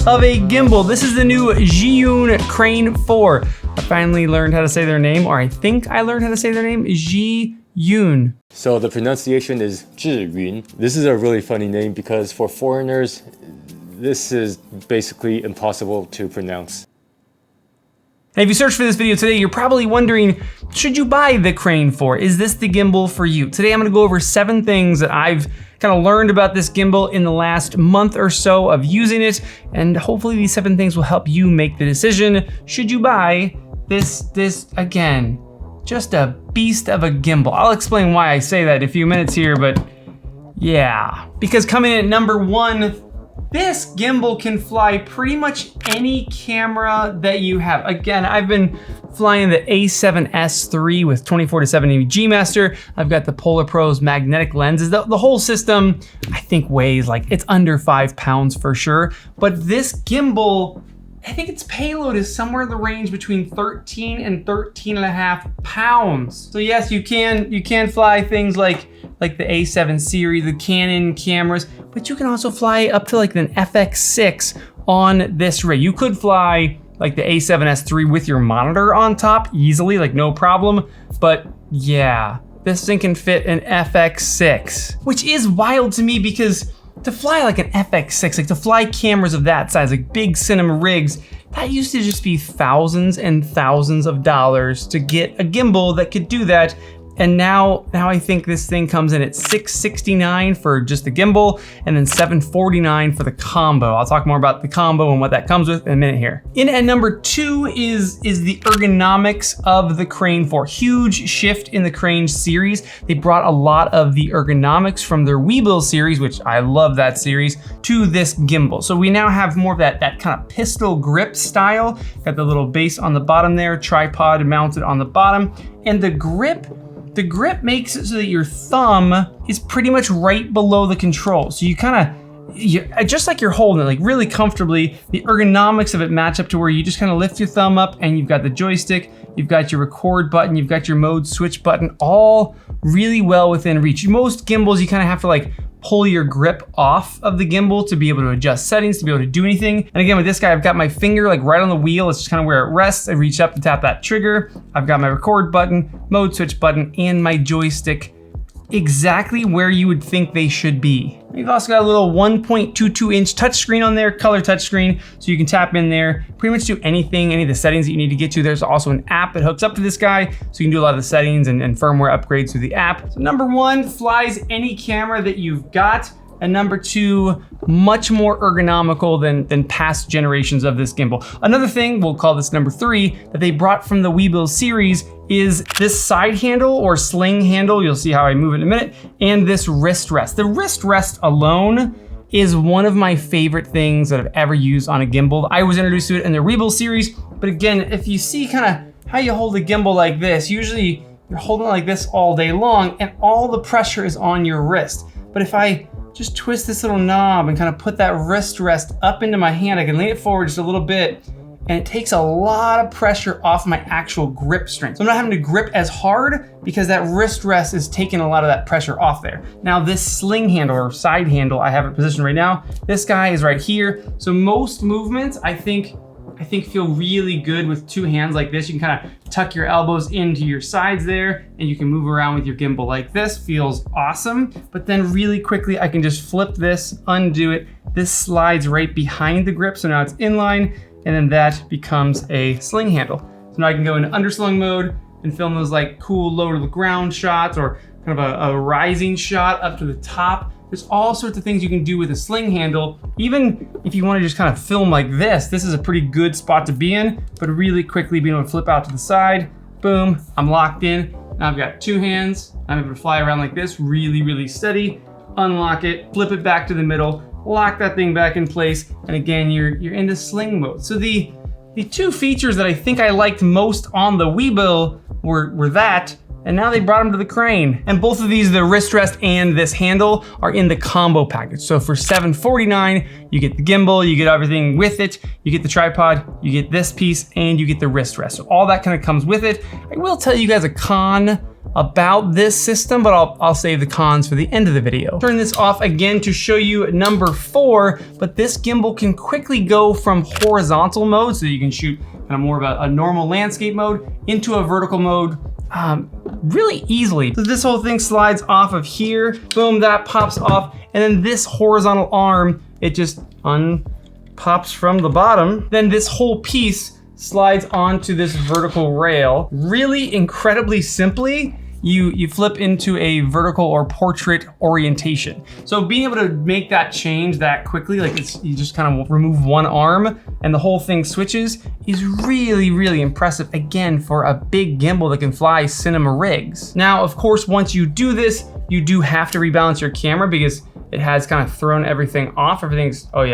of a gimbal. This is the new Zhiyun Crane 4. I finally learned how to say their name, or I think I learned how to say their name, Zhiyun. So the pronunciation is Zhiyun. This is a really funny name because for foreigners, this is basically impossible to pronounce. And if you search for this video today, you're probably wondering, should you buy the Crane 4? Is this the gimbal for you? Today I'm gonna go over 7 things that I've kind of learned about this gimbal in the last month or so of using it, and hopefully these 7 things will help you make the decision. Should you buy this again, just a beast of a gimbal? I'll explain why I say that in a few minutes here, but yeah. Because coming in at number 1, this gimbal can fly pretty much any camera that you have. Again, I've been flying the A7S III with 24-70 G Master. I've got the Polar Pro's magnetic lenses. The whole system, I think, weighs like, it's under 5 pounds for sure. But this gimbal, I think its payload is somewhere in the range between 13 and 13.5 pounds. So yes, you can fly things like the A7 series, the Canon cameras, but you can also fly up to like an FX6 on this rig. You could fly like the A7S III with your monitor on top easily, like no problem. But yeah, this thing can fit an FX6, which is wild to me because to fly like an FX6, like to fly cameras of that size, like big cinema rigs, that used to just be thousands and thousands of dollars to get a gimbal that could do that. And now I think this thing comes in at $669 for just the gimbal, and then $749 for the combo. I'll talk more about the combo and what that comes with in a minute here. In at number 2 is the ergonomics of the Crane 4. Huge shift in the Crane series. They brought a lot of the ergonomics from their Weebill series, which I love that series, to this gimbal. So we now have more of that kind of pistol grip style. Got the little base on the bottom there, tripod mounted on the bottom, and the grip makes it so that your thumb is pretty much right below the control. So you just like you're holding it like really comfortably. The ergonomics of it match up to where you just kind of lift your thumb up and you've got the joystick, you've got your record button, you've got your mode switch button, all really well within reach. Most gimbals, you kind of have to like pull your grip off of the gimbal to be able to adjust settings, to be able to do anything. And again, with this guy, I've got my finger like right on the wheel. It's just kind of where it rests. I reach up to tap that trigger. I've got my record button, mode switch button, and my joystick exactly where you would think they should be. We've also got a little 1.22 inch touchscreen on there, color touchscreen, so you can tap in there, pretty much do anything, any of the settings that you need to get to. There's also an app that hooks up to this guy, so you can do a lot of the settings and firmware upgrades through the app. So number 1, flies any camera that you've got. And number 2, much more ergonomical than past generations of this gimbal. Another thing, we'll call this number 3, that they brought from the Weebill series is this side handle or sling handle. You'll see how I move it in a minute. And this wrist rest. The wrist rest alone is one of my favorite things that I've ever used on a gimbal. I was introduced to it in the Weebill series, but again, if you see kind of how you hold a gimbal like this, usually you're holding it like this all day long and all the pressure is on your wrist. But if I just twist this little knob and kind of put that wrist rest up into my hand, I can lean it forward just a little bit, and it takes a lot of pressure off my actual grip strength. So I'm not having to grip as hard because that wrist rest is taking a lot of that pressure off there. Now this sling handle or side handle, I have it positioned right now. This guy is right here. So most movements, I think feel really good with 2 hands like this. You can kind of tuck your elbows into your sides there and you can move around with your gimbal like this. Feels awesome. But then really quickly, I can just flip this, undo it. This slides right behind the grip. So now it's inline, and then that becomes a sling handle. So now I can go into underslung mode and film those like cool low to the ground shots or kind of a rising shot up to the top. There's all sorts of things you can do with a sling handle. Even if you want to just kind of film like this is a pretty good spot to be in, but really quickly being able to flip out to the side, boom, I'm locked in. Now I've got 2 hands. I'm able to fly around like this, really, really steady, unlock it, flip it back to the middle, lock that thing back in place, and again, you're into sling mode. So the 2 features that I think I liked most on the Weebill were that, and now they brought them to the Crane. And both of these, the wrist rest and this handle, are in the combo package. So for $749, you get the gimbal, you get everything with it, you get the tripod, you get this piece, and you get the wrist rest. So all that kind of comes with it. I will tell you guys a con about this system, but I'll save the cons for the end of the video. Turn this off again to show you number 4, but this gimbal can quickly go from horizontal mode, so you can shoot kind of more of a normal landscape mode, into a vertical mode really easily. So this whole thing slides off of here, boom, that pops off, and then this horizontal arm, it just pops from the bottom. Then this whole piece slides onto this vertical rail. Really incredibly simply, you flip into a vertical or portrait orientation. So being able to make that change that quickly, like you just kind of remove one arm and the whole thing switches, is really, really impressive, again, for a big gimbal that can fly cinema rigs. Now, of course, once you do this, you do have to rebalance your camera because it has kind of thrown everything off. Everything's all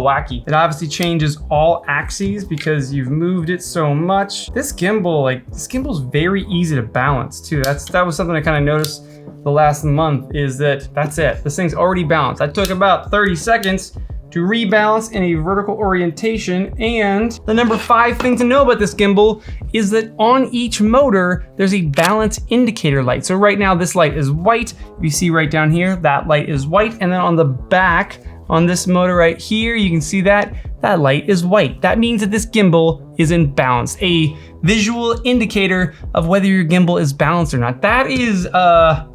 wacky. It obviously changes all axes because you've moved it so much. This gimbal's very easy to balance too. That was something I kind of noticed the last month, is that's it. This thing's already balanced. That took about 30 seconds to rebalance in a vertical orientation. And the number 5 thing to know about this gimbal is that on each motor, there's a balance indicator light. So right now this light is white. You see right down here, that light is white. And then on the back, on this motor right here, you can see that light is white. That means that this gimbal is in balance, a visual indicator of whether your gimbal is balanced or not. That is a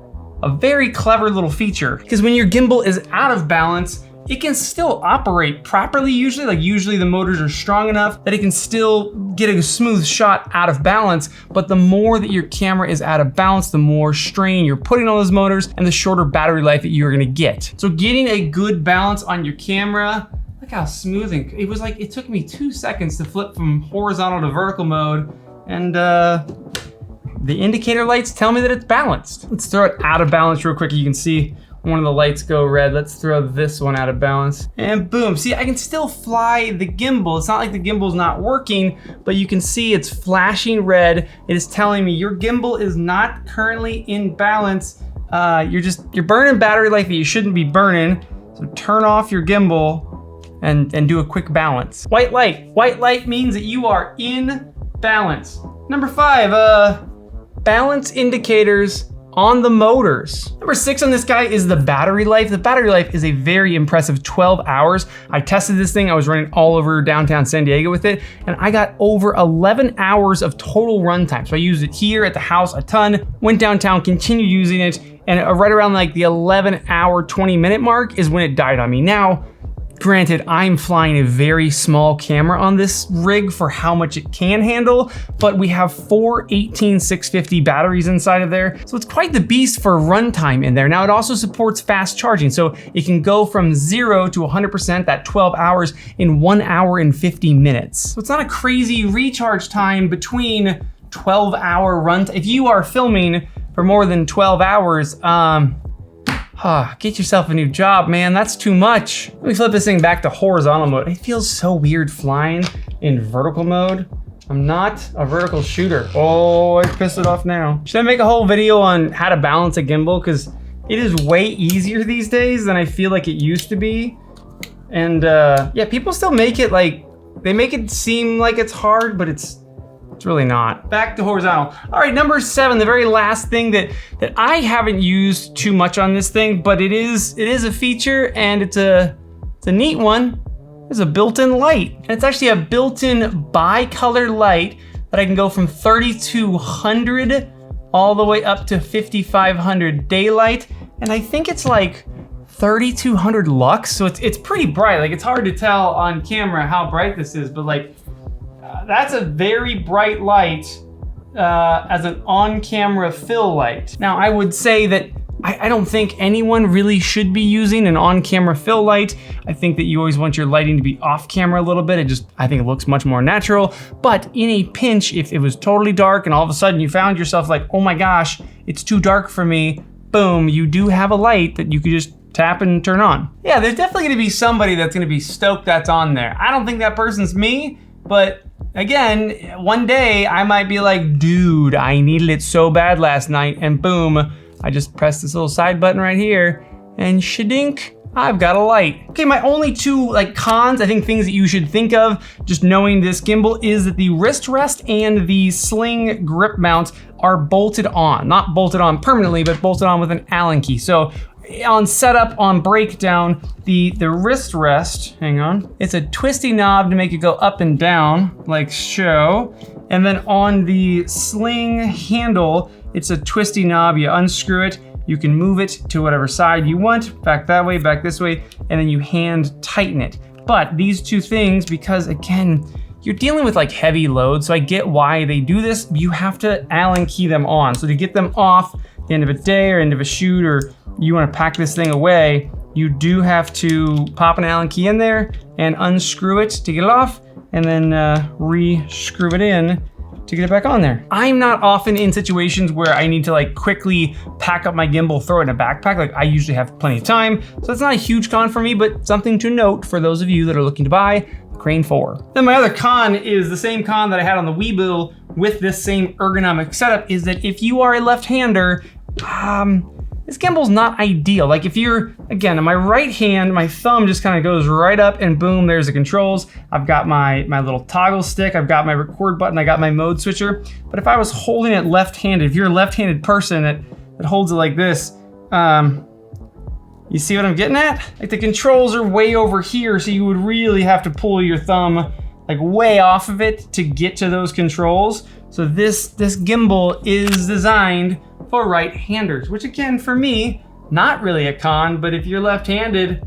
very clever little feature, because when your gimbal is out of balance, it can still operate properly usually. Like usually the motors are strong enough that it can still get a smooth shot out of balance, but the more that your camera is out of balance, the more strain you're putting on those motors and the shorter battery life that you're gonna get. So getting a good balance on your camera, look how smooth it took me 2 seconds to flip from horizontal to vertical mode, and the indicator lights tell me that it's balanced. Let's throw it out of balance real quick. You can see one of the lights go red. Let's throw this one out of balance, and boom. See, I can still fly the gimbal. It's not like the gimbal's not working, but you can see it's flashing red. It is telling me your gimbal is not currently in balance. You're burning battery life that you shouldn't be burning. So turn off your gimbal and do a quick balance. White light means that you are in balance. Number 5, balance indicators on the motors. Number 6 on this guy is the battery life. The battery life is a very impressive 12 hours. I tested this thing. I was running all over downtown San Diego with it, and I got over 11 hours of total runtime. So I used it here at the house a ton, went downtown, continued using it, and right around like the 11-hour, 20-minute mark is when it died on me. Now, granted, I'm flying a very small camera on this rig for how much it can handle, but we have 4 18650 batteries inside of there, so it's quite the beast for runtime in there. Now, it also supports fast charging, so it can go from 0 to 100%, that 12 hours, in 1 hour and 50 minutes. So it's not a crazy recharge time between 12-hour runtime. If you are filming for more than 12 hours, get yourself a new job, man. That's too much. Let me flip this thing back to horizontal mode. It feels so weird flying in vertical mode. I'm not a vertical shooter. Oh, I pissed it off now. Should I make a whole video on how to balance a gimbal? Because it is way easier these days than I feel like it used to be. And yeah, people still make it like, they make it seem like it's hard, but it's really not. Back to horizontal. All right, number 7, the very last thing that I haven't used too much on this thing, but it is a feature, and it's a neat one. There's a built-in light, and it's actually a built-in bi-color light that I can go from 3200 all the way up to 5500 daylight, and I think it's like 3200 lux, so it's pretty bright. Like, it's hard to tell on camera how bright this is, but like, that's a very bright light as an on-camera fill light. Now, I would say that I don't think anyone really should be using an on-camera fill light. I think that you always want your lighting to be off-camera a little bit. I think it looks much more natural. But in a pinch, if it was totally dark and all of a sudden you found yourself like, oh my gosh, it's too dark for me, boom, you do have a light that you could just tap and turn on. Yeah, there's definitely gonna be somebody that's gonna be stoked that's on there. I don't think that person's me, but again, one day I might be like, dude, I needed it so bad last night, and boom, I just pressed this little side button right here, and shadink, I've got a light. Okay, my only two like cons, I think things that you should think of just knowing this gimbal is that the wrist rest and the sling grip mounts are bolted on. Not bolted on permanently, but bolted on with an Allen key. So on setup, on breakdown, the wrist rest, hang on, it's a twisty knob to make it go up and down, like so. And then on the sling handle, it's a twisty knob, you unscrew it, you can move it to whatever side you want, back that way, back this way, and then you hand tighten it. But these two things, because again, you're dealing with like heavy loads, so I get why they do this, you have to Allen key them on. So to get them off at the end of a day or end of a shoot, or you wanna pack this thing away, you do have to pop an Allen key in there and unscrew it to get it off, and then re-screw it in to get it back on there. I'm not often in situations where I need to like quickly pack up my gimbal, throw it in a backpack. Like I usually have plenty of time. So that's not a huge con for me, but something to note for those of you that are looking to buy the Crane 4. Then my other con is the same con that I had on the Weebill with this same ergonomic setup, is that if you are a left-hander, this gimbal's not ideal. Like if you're, again, on my right hand, my thumb just kind of goes right up and boom, there's the controls. I've got my little toggle stick, I've got my record button, I got my mode switcher. But if I was holding it left-handed, if you're a left-handed person that holds it like this, you see what I'm getting at? Like the controls are way over here, so you would really have to pull your thumb like way off of it to get to those controls. So this gimbal is designed for right-handers, which again, for me, not really a con, but if you're left-handed,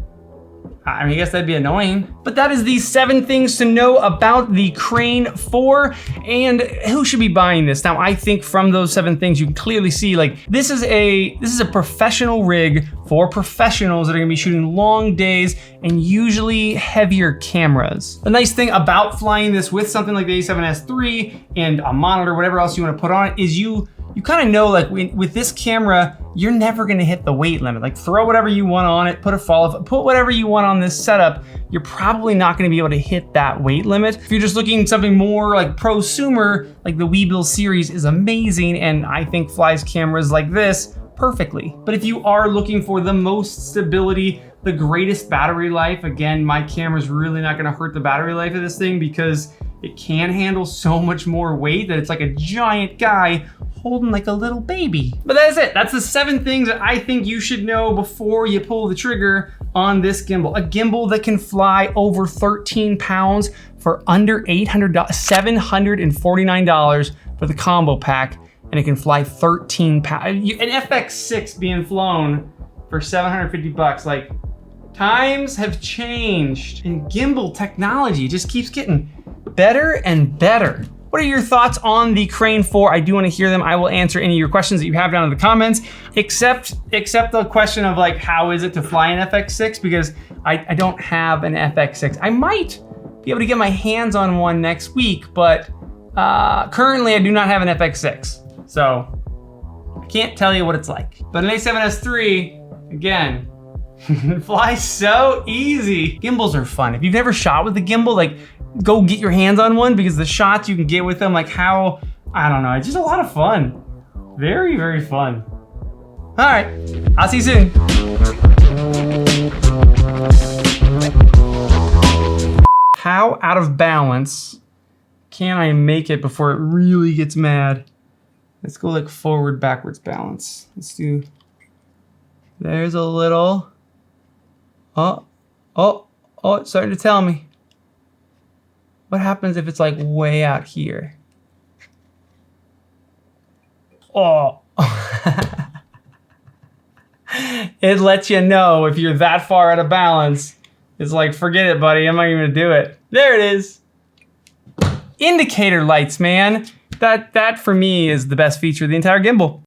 I mean, I guess that'd be annoying. But that is the 7 things to know about the Crane 4 and who should be buying this. Now, I think from those 7 things, you can clearly see like this is a professional rig for professionals that are gonna be shooting long days and usually heavier cameras. The nice thing about flying this with something like the A7S III and a monitor, whatever else you wanna put on it, is you kind of know like with this camera, you're never gonna hit the weight limit. Like throw whatever you want on it, put whatever you want on this setup, you're probably not gonna be able to hit that weight limit. If you're just looking something more like prosumer, like the Weebill series is amazing and I think flies cameras like this perfectly. But if you are looking for the most stability, the greatest battery life, again, my camera's really not gonna hurt the battery life of this thing because it can handle so much more weight that it's like a giant guy holding like a little baby. But that is it. That's the 7 things that I think you should know before you pull the trigger on this gimbal. A gimbal that can fly over 13 pounds for under $800, $749 for the combo pack, and it can fly 13 pounds. An FX6 being flown for 750 bucks. Like, times have changed, and gimbal technology just keeps getting better and better. What are your thoughts on the Crane 4? I do want to hear them. I will answer any of your questions that you have down in the comments, except the question of like, how is it to fly an FX6? Because I don't have an FX6. I might be able to get my hands on one next week, but currently I do not have an FX6. So I can't tell you what it's like. But an A7S III, again, it flies so easy. Gimbals are fun. If you've never shot with a gimbal, like go get your hands on one because the shots you can get with them, like how, I don't know, it's just a lot of fun. Very, very fun. All right, I'll see you soon. How out of balance can I make it before it really gets mad? Let's go like forward, backwards balance. Let's do, there's a little, oh, it's starting to tell me. What happens if it's like way out here? Oh. It lets you know if you're that far out of balance. It's like, forget it, buddy. I'm not even gonna do it. There it is. Indicator lights, man. That for me is the best feature of the entire gimbal.